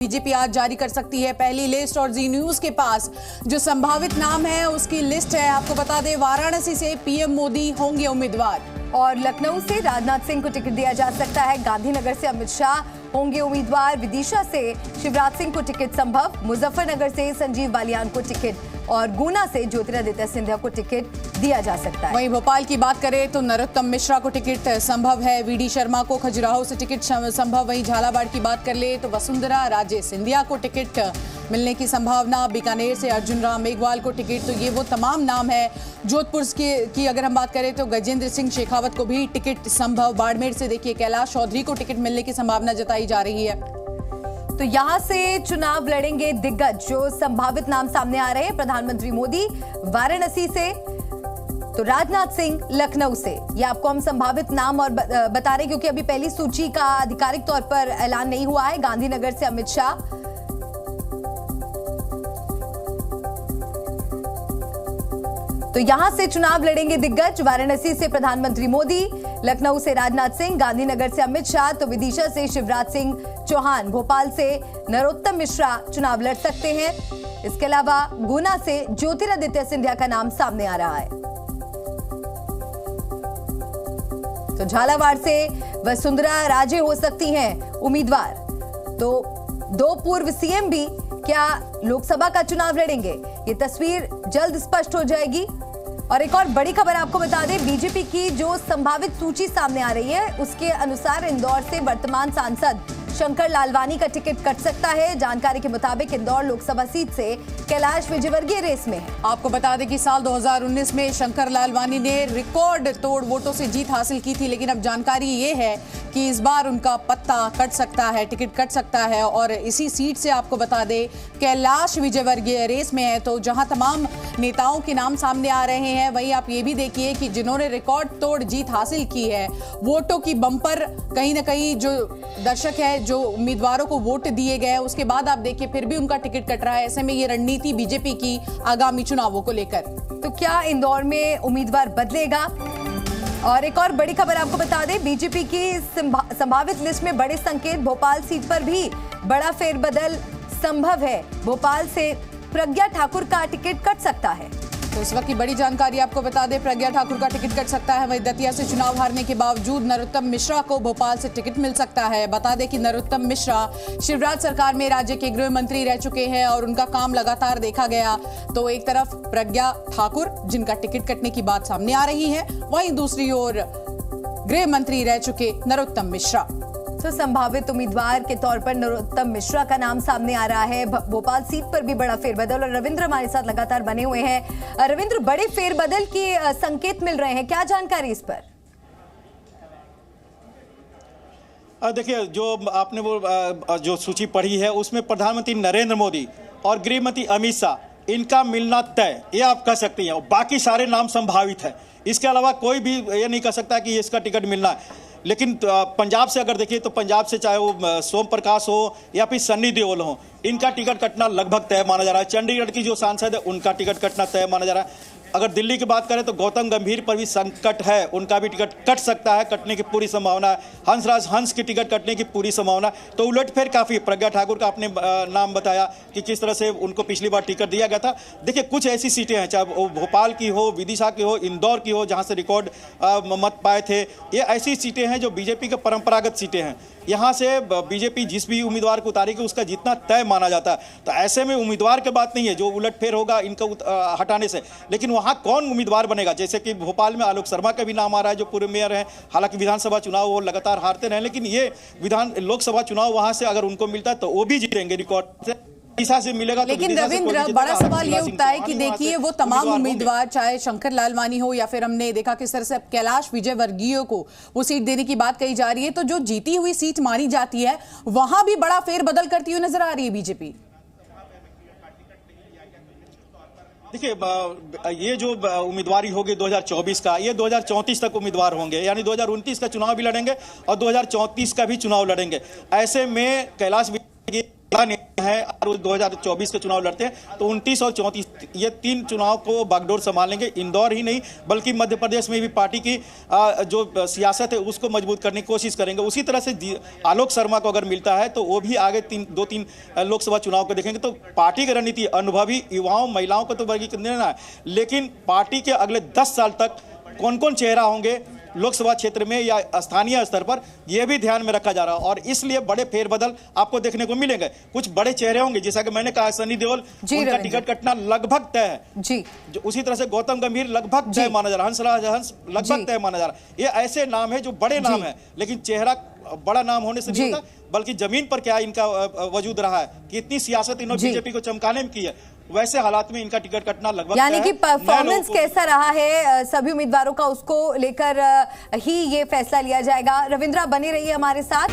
BJP आज जारी कर सकती है पहली लिस्ट और जी न्यूज के पास जो संभावित नाम है उसकी लिस्ट है। आपको बता दें, वाराणसी से पीएम मोदी होंगे उम्मीदवार और लखनऊ से राजनाथ सिंह को टिकट दिया जा सकता है। गांधीनगर से अमित शाह होंगे उम्मीदवार। विदिशा से शिवराज सिंह को टिकट संभव। मुजफ्फरनगर से संजीव बालियान को टिकट और गुना से ज्योतिरादित्य सिंधिया को टिकट दिया जा सकता है। वहीं भोपाल की बात करें तो नरोत्तम मिश्रा को टिकट संभव है। वीडी शर्मा को खजुराहो से टिकट संभव। वहीं झालावाड़ की बात कर ले तो वसुंधरा राजे सिंधिया को टिकट मिलने की संभावना। बीकानेर से अर्जुन राम मेघवाल को टिकट। तो ये वो तमाम नाम है। जोधपुर की अगर हम बात करें तो गजेंद्र सिंह शेखावत को भी टिकट संभव। बाड़मेर से देखिए कैलाश चौधरी को टिकट मिलने की संभावना जताई जा रही है। तो यहां से चुनाव लड़ेंगे दिग्गज। जो संभावित नाम सामने आ रहे हैं, प्रधानमंत्री मोदी वाराणसी से, तो राजनाथ सिंह लखनऊ से। ये आपको हम संभावित नाम और बता रहे क्योंकि अभी पहली सूची का आधिकारिक तौर पर ऐलान नहीं हुआ है। गांधीनगर से अमित शाह, तो यहां से चुनाव लड़ेंगे दिग्गज। वाराणसी से प्रधानमंत्री मोदी, लखनऊ से राजनाथ सिंह, गांधीनगर से अमित शाह, तो विदिशा से शिवराज सिंह चौहान, भोपाल से नरोत्तम मिश्रा चुनाव लड़ सकते हैं। इसके अलावा गुना से ज्योतिरादित्य सिंधिया का नाम सामने आ रहा है। तो झालावाड़ से वसुंधरा राजे हो सकती हैं उम्मीदवार। तो दो पूर्व सीएम भी क्या लोकसभा का चुनाव लड़ेंगे, ये तस्वीर जल्द स्पष्ट हो जाएगी। और एक और बड़ी खबर आपको बता दें, बीजेपी की जो संभावित सूची सामने आ रही है उसके अनुसार इंदौर से वर्तमान सांसद शंकर लालवानी का टिकट कट सकता है। जानकारी के मुताबिक इंदौर लोकसभा सीट से कैलाश विजयवर्गीय रेस में है। आपको बता दें कि साल 2019 में शंकर लालवानी ने रिकॉर्ड तोड़ वोटों से जीत हासिल की थी, लेकिन अब जानकारी ये है कि इस बार उनका पत्ता कट सकता है, टिकट कट सकता है। और इसी सीट से आपको बता दें कैलाश विजयवर्गीय रेस में है। तो जहां तमाम नेताओं के नाम सामने आ रहे हैं, वहीं आप ये भी देखिए कि जिन्होंने रिकॉर्ड तोड़ जीत हासिल की है, वोटों की बम्पर कहीं ना कहीं जो दर्शक है, जो उम्मीदवारों को वोट दिए गए, उसके बाद आप देखिए फिर भी उनका टिकट कट रहा है। ऐसे में ये रणनीति बीजेपी की आगामी चुनावों को लेकर। तो क्या इंदौर में उम्मीदवार बदलेगा? और एक और बड़ी खबर आपको बता दें, बीजेपी की संभावित लिस्ट में बड़े संकेत। भोपाल सीट पर भी बड़ा फेरबदल संभव है। भोपाल से प्रज्ञा ठाकुर का टिकट कट सकता है। तो इस वक्त की बड़ी जानकारी आपको बता दें, प्रज्ञा ठाकुर का टिकट कट सकता है। वहीं दतिया से चुनाव हारने के बावजूद नरोत्तम मिश्रा को भोपाल से टिकट मिल सकता है। बता दें कि नरोत्तम मिश्रा शिवराज सरकार में राज्य के गृह मंत्री रह चुके हैं और उनका काम लगातार देखा गया। तो एक तरफ प्रज्ञा ठाकुर जिनका टिकट कटने की बात सामने आ रही है, वहीं दूसरी ओर गृह मंत्री रह चुके नरोत्तम मिश्रा। तो संभावित उम्मीदवार के तौर पर नरोत्तम मिश्रा का नाम सामने आ रहा है। भोपाल सीट पर भी बड़ा फेरबदल। और रविंद्र हमारे साथ लगातार बने हुए हैं। रविंद्र, बड़े फेरबदल के संकेत मिल रहे हैं, क्या जानकारी इस पर? देखिए, जो आपने वो जो सूची पढ़ी है उसमें प्रधानमंत्री नरेंद्र मोदी और गृह मंत्री अमित शाह, इनका मिलना तय, ये आप कह सकते हैं। और बाकी सारे नाम संभावित है। इसके अलावा कोई भी ये नहीं कह सकता कि इसका टिकट मिलना है। लेकिन पंजाब से अगर देखिए तो पंजाब से चाहे वो सोम प्रकाश हो या फिर सन्नी देओल हो, इनका टिकट कटना लगभग तय माना जा रहा है। चंडीगढ़ की जो सांसद है उनका टिकट कटना तय माना जा रहा है। अगर दिल्ली की बात करें तो गौतम गंभीर पर भी संकट है, उनका भी टिकट कट सकता है, कटने की पूरी संभावना है। हंसराज हंस की टिकट कटने की पूरी संभावना है। तो उलटफेर काफ़ी। प्रज्ञा ठाकुर का आपने नाम बताया कि किस तरह से उनको पिछली बार टिकट दिया गया था। देखिए, कुछ ऐसी सीटें हैं, चाहे वो भोपाल की हो, विदिशा की हो, इंदौर की हो, जहाँ से रिकॉर्ड मत पाए थे, ये ऐसी सीटें हैं जो बीजेपी के परंपरागत सीटें हैं। यहाँ से बीजेपी जिस भी उम्मीदवार को उतारेगी उसका जीतना तय माना जाता है। तो ऐसे में उम्मीदवार की बात नहीं है जो उलटफेर होगा इनको हटाने से, लेकिन वहाँ कौन उम्मीदवार बनेगा। जैसे कि भोपाल में आलोक शर्मा का भी नाम आ रहा है जो पूर्व मेयर हैं। हालांकि विधानसभा चुनाव वो लगातार हारते रहे, लेकिन ये लोकसभा चुनाव वहाँ से अगर उनको मिलता है तो वो भी जीतेंगे रिकॉर्ड से। से मिलेगा। लेकिन रविंद्र, बड़ा सवाल ये उठता है कि देखिए वो तमाम उम्मीदवार, चाहे शंकर लालवानी हो या फिर हमने देखा किस तरह से अब कैलाश विजयवर्गीय को वो सीट देने की बात कही जा रही है, तो जो जीती हुई सीट मानी जाती है वहां भी बड़ा फेरबदल करती हुई नजर आ रही है बीजेपी। देखिए, ये जो उम्मीदवारी होगी 2024 का, ये 2034 तक उम्मीदवार होंगे, यानी 2029 का चुनाव भी लड़ेंगे और 2034 का भी चुनाव लड़ेंगे। ऐसे में कैलाश है और 2024 के चुनाव लड़ते हैं तो 29 और 34 ये 3 चुनाव को बागडोर संभालेंगे। इंदौर ही नहीं बल्कि मध्य प्रदेश में भी पार्टी की जो सियासत है उसको मजबूत करने की कोशिश करेंगे। उसी तरह से आलोक शर्मा को अगर मिलता है तो वो भी आगे 2-3 लोकसभा चुनाव को देखेंगे। तो पार्टी की रणनीति अनुभवी युवाओं महिलाओं को तो वर्गीकृत देना है, लेकिन पार्टी के अगले 10 साल तक कौन कौन चेहरा होंगे लोकसभा क्षेत्र में या स्थानीय स्तर पर, यह भी ध्यान में रखा जा रहा है और इसलिए बड़े फेरबदल आपको देखने को मिलेंगे। कुछ बड़े चेहरे होंगे, जैसा कि मैंने कहा सनी देओल, उनका टिकट कटना लगभग तय है जी। उसी तरह से गौतम गंभीर लगभग तय माना जा रहा है, हंस लगभग तय माना जा रहा है। ये ऐसे नाम है जो बड़े नाम है, लेकिन चेहरा बड़ा नाम होने से नहीं होता, बल्कि जमीन पर क्या इनका वजूद रहा है, कितनी सियासत इन्होंने बीजेपी को चमकाने में की है, वैसे हालात में इनका टिकट कटना लगभग यानी कि परफॉर्मेंस कैसा रहा है सभी उम्मीदवारों का, उसको लेकर ही ये फैसला लिया जाएगा। रविंद्रा बने रहिए हमारे साथ।